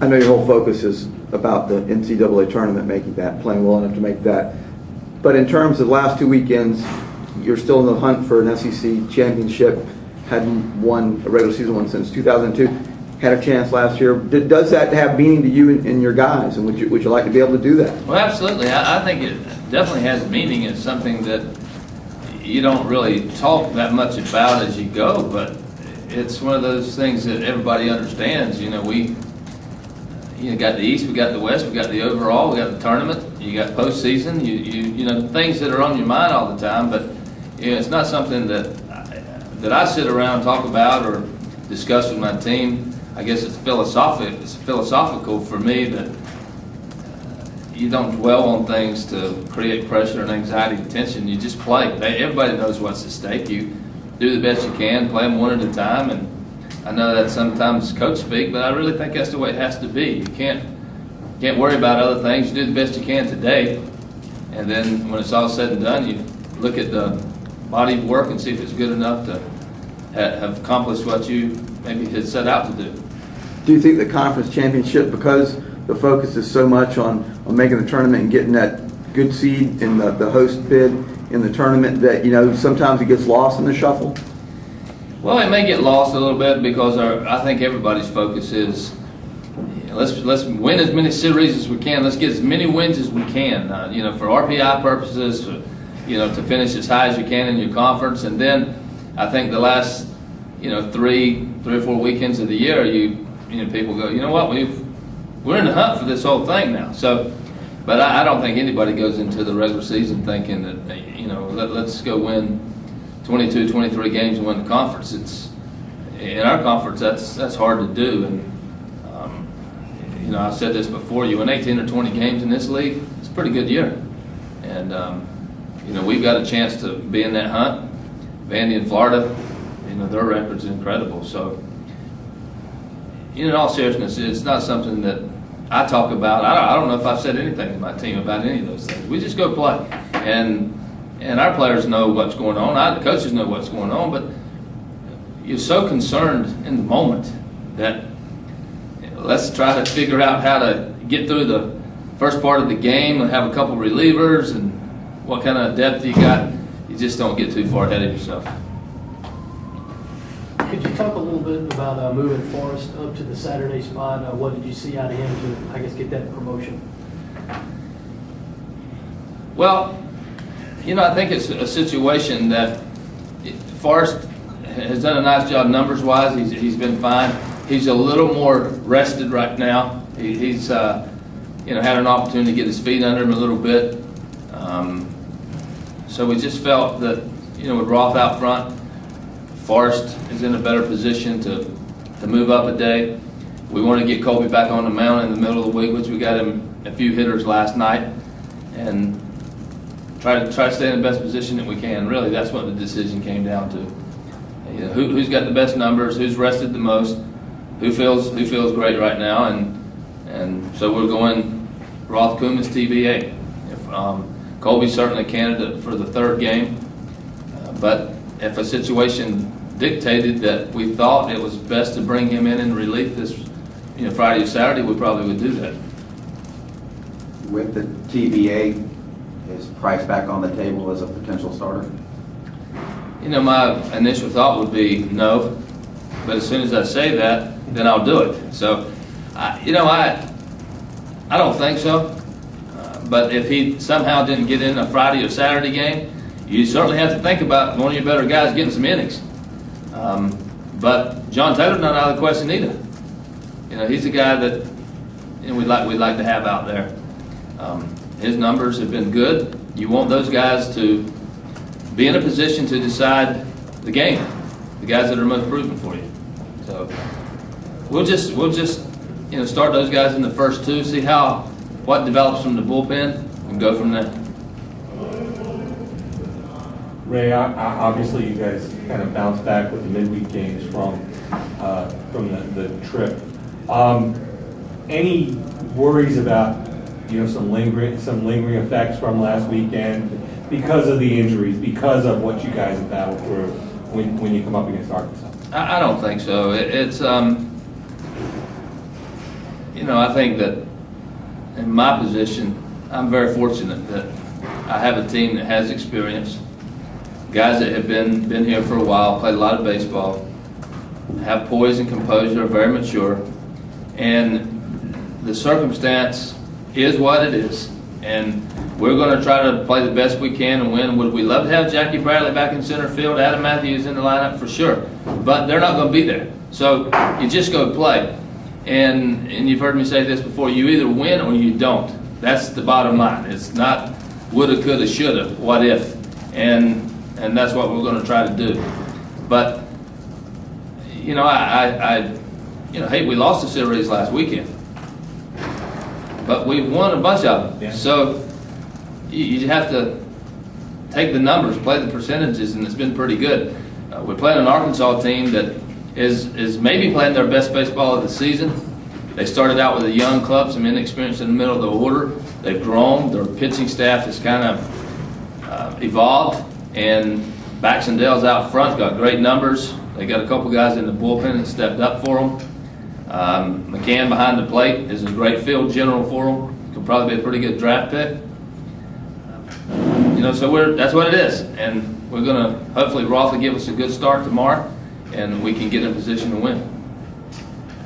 I know your whole focus is about the NCAA tournament, making that, playing well enough to make that. But in terms of the last 2 weekends, you're still in the hunt for an SEC championship. Hadn't won a regular season one since 2002. Had a chance last year. Does that have meaning to you and your guys? And would you like to be able to do that? Well, absolutely. I think it definitely has meaning. It's something that you don't really talk that much about as you go, but it's one of those things that everybody understands. You know, we got the East, we got the West, we got the overall, we got the tournament, you got postseason, you know, things that are on your mind all the time, but you know, it's not something that I sit around and talk about or discuss with my team. I guess it's philosophical for me that you don't dwell on things to create pressure and anxiety and tension. You just play. Everybody knows what's at stake. You do the best you can, play them one at a time, and I know that sometimes coach speak, but I really think that's the way it has to be. You can't worry about other things. You do the best you can today, and then when it's all said and done, you look at the body of work and see if it's good enough to have accomplished what you maybe had set out to do. Do you think the conference championship, because the focus is so much on making the tournament and getting that good seed in the host bid in the tournament, that you know sometimes it gets lost in the shuffle? Well, it may get lost a little bit because I think everybody's focus is, you know, let's win as many series as we can. Let's get as many wins as we can. You know, for RPI purposes, you know, to finish as high as you can in your conference. And then I think the last, you know, three or four weekends of the year, you know, people go, you know what, we're in the hunt for this whole thing now. So, but I don't think anybody goes into the regular season thinking that, you know, let's go win 22, 23 games and win the conference. It's in our conference that's hard to do, and you know, I've said this before. You win 18 or 20 games in this league, it's a pretty good year, and you know, we've got a chance to be in that hunt. Vandy and Florida, you know, their record's incredible. So, in all seriousness, it's not something that I talk about. I don't know if I've said anything to my team about any of those things. We just go play, and our players know what's going on. The coaches know what's going on, but you're so concerned in the moment that let's try to figure out how to get through the first part of the game and have a couple relievers and what kind of depth you got. You just don't get too far ahead of yourself. Could you talk a little bit about moving Forrest up to the Saturday spot? What did you see out of him to, I guess, get that promotion? Well, you know, I think it's a situation that Forrest has done a nice job numbers-wise. He's been fine. He's a little more rested right now. He's you know, had an opportunity to get his feet under him a little bit. So we just felt that, you know, with Roth out front, Forrest is in a better position to move up a day. We want to get Colby back on the mound in the middle of the week, which we got him a few hitters last night, and try to stay in the best position that we can. Really, that's what the decision came down to. You know, who's got the best numbers, who's rested the most, who feels great right now, and so we're going Roth, Kumis, TBA. Colby's certainly a candidate for the third game, but if a situation dictated that we thought it was best to bring him in relief this, you know, Friday or Saturday, we probably would do that. With the TBA, is Price back on the table as a potential starter? You know, my initial thought would be no, but as soon as I say that, then I'll do it. So, you know, I don't think so. But if he somehow didn't get in a Friday or Saturday game, you certainly have to think about one of your better guys getting some innings. But John Taylor's not out of the question either. You know, he's a guy that, you know, we'd like to have out there. His numbers have been good. You want those guys to be in a position to decide the game, the guys that are most proven for you. So we'll just you know, start those guys in the first two, see what develops from the bullpen, and go from there. Ray, obviously you guys kind of bounced back with the midweek games from the trip. Any worries about, you know, some lingering effects from last weekend because of the injuries, because of what you guys have battled through when you come up against Arkansas? I don't think so. It's I think that in my position, I'm very fortunate that I have a team that has experience, guys that have been here for a while, played a lot of baseball, have poise and composure, are very mature, and the circumstance is what it is, and we're going to try to play the best we can and win. Would we love to have Jackie Bradley back in center field, Adam Matthews in the lineup? For sure, but they're not going to be there, so you just go play. And you've heard me say this before, you either win or you don't. That's the bottom line. It's not woulda, coulda, shoulda, what if, and that's what we're going to try to do. But hey, we lost the series last weekend, but we've won a bunch of them. Yeah. So you have to take the numbers, play the percentages, and it's been pretty good. We're playing an Arkansas team that is maybe playing their best baseball of the season. They started out with a young club, some inexperience in the middle of the order. They've grown. Their pitching staff has kind of evolved, and Baxendale's out front, got great numbers. They got a couple guys in the bullpen that stepped up for them. McCann behind the plate is a great field general for them. Could probably be a pretty good draft pick. So that's what it is, and we're going to hopefully Roth will give us a good start tomorrow, and we can get in position to win.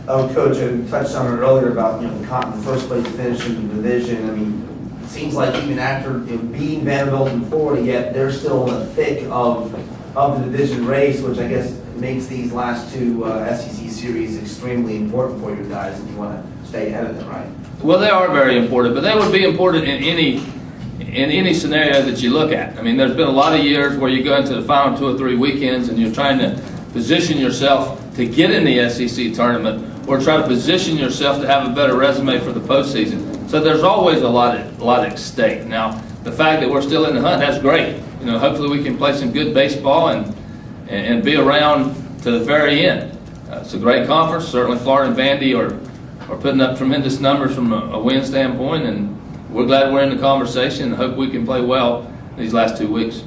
Coach, you touched on it earlier about the first place finish in the division. I mean, it seems like even after beating Vanderbilt in Florida, yet they're still in the thick of the division race, which I guess makes these last two SEC series extremely important for you guys if you want to stay ahead of them, right? Well, they are very important, but they would be important in any scenario that you look at. I mean, there's been a lot of years where you go into the final 2 or 3 weekends and you're trying to position yourself to get in the SEC tournament or try to position yourself to have a better resume for the postseason. So there's always a lot at stake. Now, the fact that we're still in the hunt, that's great. Hopefully we can play some good baseball and be around to the very end. It's a great conference. Certainly Florida and Vandy are putting up tremendous numbers from a win standpoint, and we're glad we're in the conversation and hope we can play well these last 2 weeks.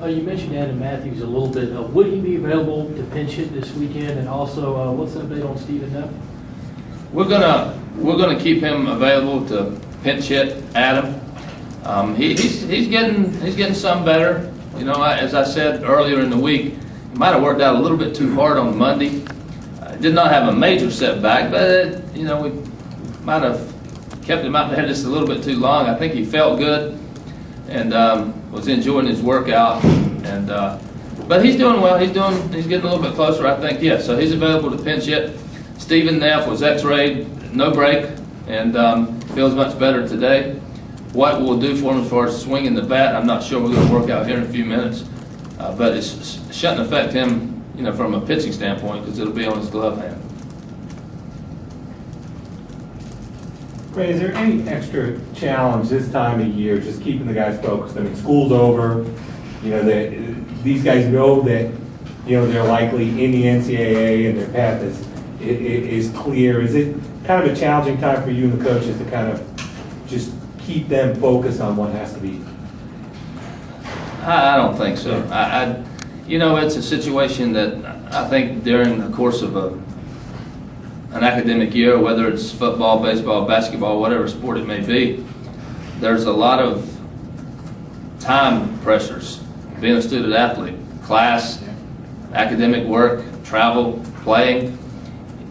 You mentioned Adam Matthews a little bit. Would he be available to pinch hit this weekend? And also, what's the update on Stephen Neff? We're gonna keep him available to pinch hit Adam. He's getting some better. As I said earlier in the week, he might have worked out a little bit too hard on Monday. Did not have a major setback, but we might have kept him out there just a little bit too long. I think he felt good and was enjoying his workout. But he's doing well. He's getting a little bit closer, I think. Yeah, so he's available to pinch hit. Stephen Neff was X-rayed, no break, and feels much better today. What we'll do for him as far as swinging the bat, I'm not sure. We're going to work out here in a few minutes, but it shouldn't affect him, from a pitching standpoint, because it'll be on his glove hand. Ray, is there any extra challenge this time of year, just keeping the guys focused? I mean, school's over. These guys know that they're likely in the NCAA and their path is clear. Is it kind of a challenging time for you and the coaches to kind of just keep them focused on what has to be? I don't think so. It's a situation that I think during the course of an academic year, whether it's football, baseball, basketball, whatever sport it may be, there's a lot of time pressures. Being a student athlete, class, academic work, travel, playing,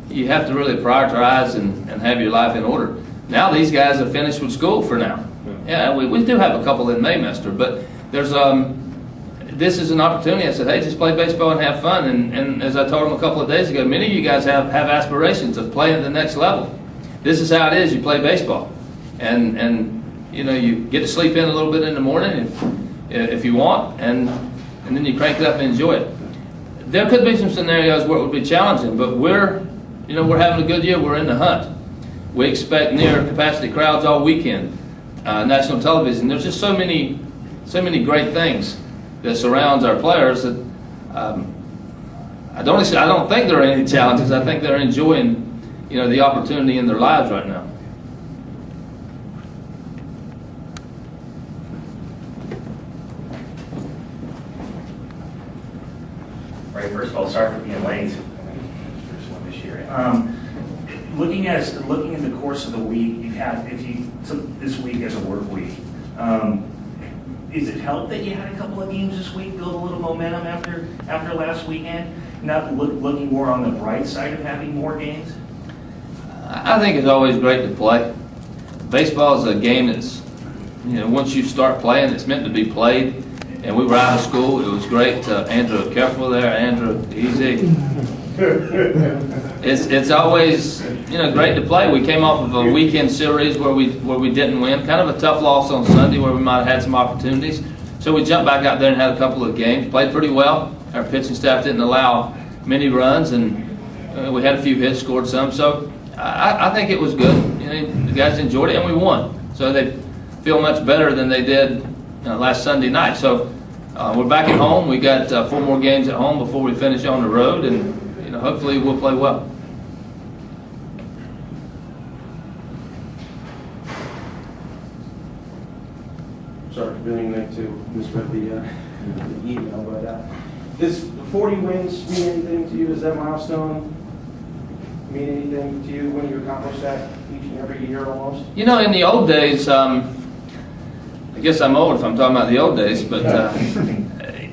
you have to really prioritize and have your life in order. Now these guys have finished with school for now. Yeah, we do have a couple in Maymester, but there's this is an opportunity. I said, hey, just play baseball and have fun. And as I told them a couple of days ago, many of you guys have aspirations of playing at the next level. This is how it is. You play baseball, and you get to sleep in a little bit in the morning if you want, and then you crank it up and enjoy it. There could be some scenarios where it would be challenging, but we're having a good year. We're in the hunt. We expect near capacity crowds all weekend. National television. There's just so many great things that surrounds our players that I don't think there are any challenges. I think they're enjoying the opportunity in their lives right now. Right, first of all, sorry for being late. First one this year. looking at the course of the week, if you took this week as a work week, is it helped that you had a couple of games this week, build a little momentum after last weekend? Not looking more on the bright side of having more games? I think it's always great to play. Baseball is a game that's, once you start playing, it's meant to be played. And we were out of school. It was great. Andrew, careful there. Andrew, easy. It's always, great to play. We came off of a weekend series where we didn't win. Kind of a tough loss on Sunday where we might have had some opportunities. So we jumped back out there and had a couple of games. Played pretty well. Our pitching staff didn't allow many runs, and we had a few hits, scored some. So I think it was good. The guys enjoyed it, and we won. So they feel much better than they did last Sunday night. So we're back at home. We got 4 more games at home before we finish on the road, and hopefully we'll play well. Sorry for doing that to misread the email, but does 40 wins mean anything to you? Does that milestone mean anything to you when you accomplish that each and every year almost? In the old days, I guess I'm old if I'm talking about the old days, but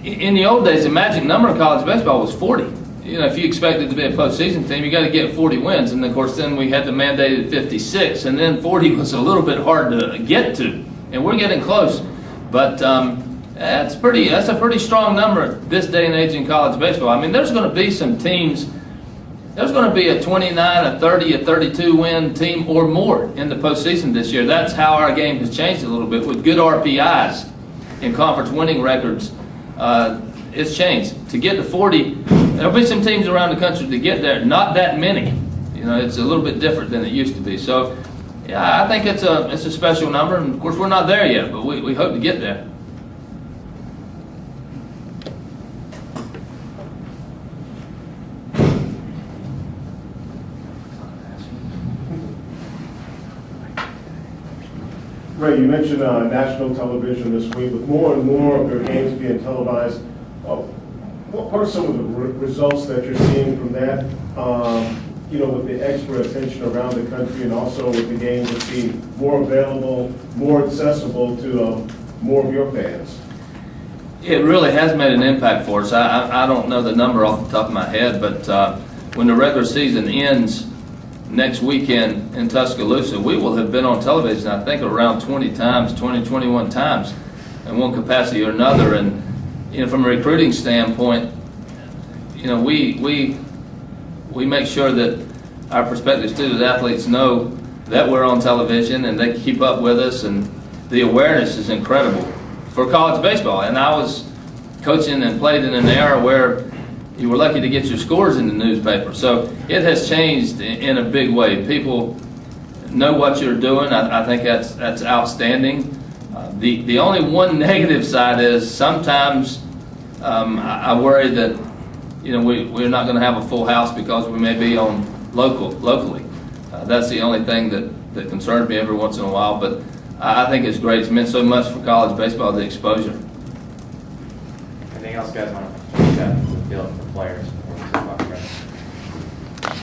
in the old days, the magic number in college baseball was 40. If you expected to be a postseason team, you got to get 40 wins, and of course then we had the mandated 56, and then 40 was a little bit hard to get to, and we're getting close. But that's a pretty strong number this day and age in college baseball. I mean, there's going to be some teams. There's going to be a 29, a 30, a 32 win team or more in the postseason this year. That's how our game has changed a little bit with good RPIs in conference winning records. It's changed. To get to 40, there'll be some teams around the country to get there. Not that many. It's a little bit different than it used to be. So, yeah, I think it's a special number, and of course we're not there yet, but we hope to get there. Ray, you mentioned national television this week. With more and more of your games being televised, what are some of the results that you're seeing from that? With the extra attention around the country, and also with the game just being more available, more accessible to more of your fans. It really has made an impact for us. I don't know the number off the top of my head, but when the regular season ends next weekend in Tuscaloosa, we will have been on television, I think, around 21 times in one capacity or another. And from a recruiting standpoint, we make sure that our prospective student athletes know that we're on television and they keep up with us, and the awareness is incredible for college baseball. And I was coaching and played in an era where you were lucky to get your scores in the newspaper. So it has changed in a big way. People know what you're doing. I think that's outstanding. The only one negative side is sometimes I worry that we're not going to have a full house because we may be on locally. That's the only thing that concerns me every once in a while. But I think it's great. It's meant so much for college baseball, the exposure. Anything else, guys, want to chat the field for players?